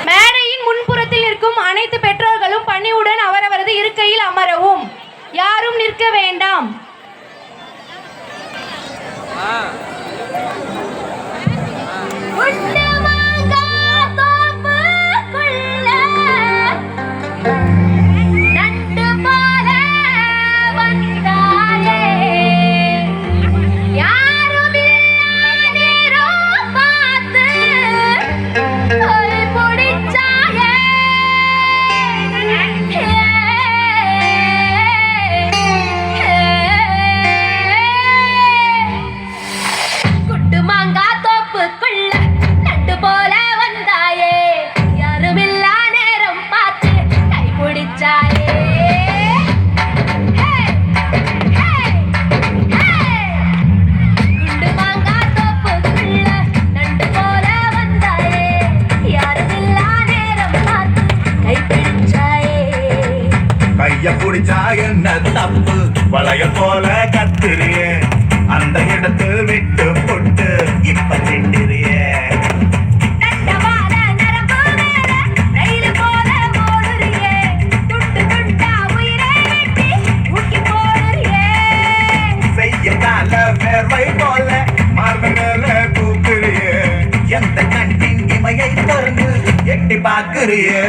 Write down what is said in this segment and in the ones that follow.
மேடையின் முன்புறத்தில் இருக்கும் அனைத்து பெற்றோர்களும் பணிவுடன் அவரவரது இருக்கையில் அமரவும். யாரும் நிற்க வேண்டாம். புடிச்சா என்ன தப்பு வளையல் போல கத்துறியே அந்த இடத்தில் விட்டு போட்டு இப்ப திட்டுறியே செய்யத்தால வேர்வை போல மார்பு மேல தூக்குறியே எந்த கண்ணின் இமையை திறந்து எட்டி பார்க்கிறியே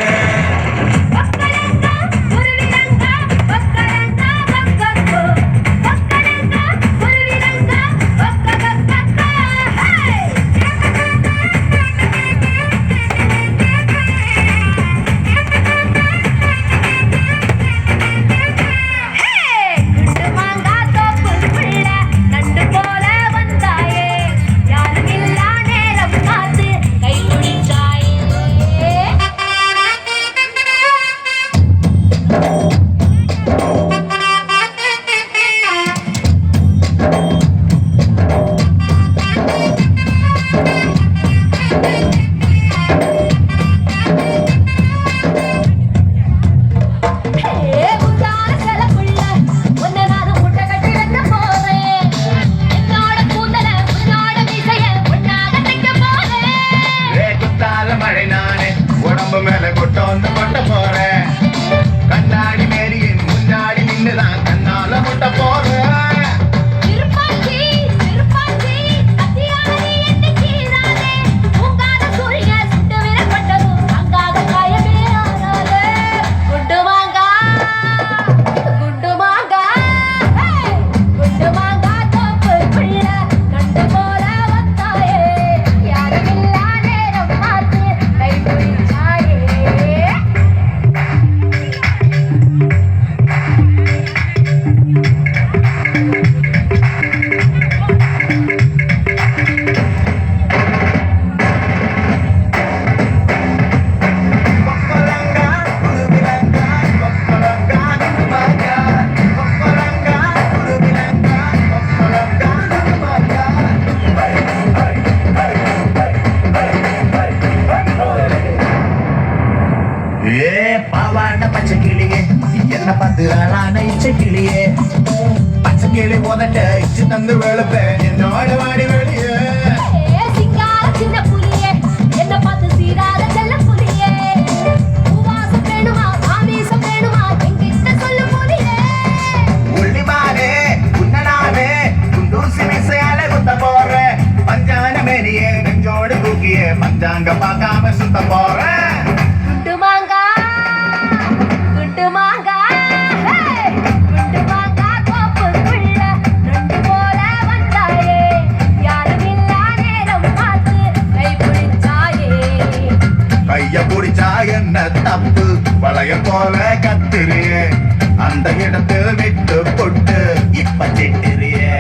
மேல கொட்டோந்து கொட்ட போறேன் கண்ணாடி மேரியின் முன்னாடி நின்னுதான் கண்ணால முட்ட போறேன் பச்சை கிளியே என்ன பார்த்து அழான இச்சை கிளியே பச்சை கிளி போதட்ட இச்சு தந்து வெளுப்பேன் என்னோட வாடி வெளியே சின்ன புலியே என்ன பார்த்து சீராத செல்ல புலியே உவாசம் வேணுமா ஆவேசம் வேணுமா என்கிட்ட சொல்லு புலியே உள்ளிமானே உன்னனாவே குண்டூசி மிசையால குத்த போறேன் பஞ்சான மேரியே நெஞ்சோடு தூக்கியே பஞ்சாங்க பார்க்காம சுத்த போறேன் புடிச்சா என்ன தப்பு வளையல் போல கத்துறியே அந்த இடத்தில் விட்டு போட்டு இப்ப திட்டுறியே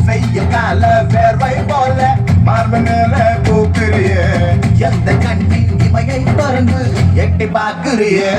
செய்ய கால வேர்வை போல மார்பு மேல பூக்குறியே எந்த கண்ணின் இமையை திறந்து எட்டி பார்க்கிறியே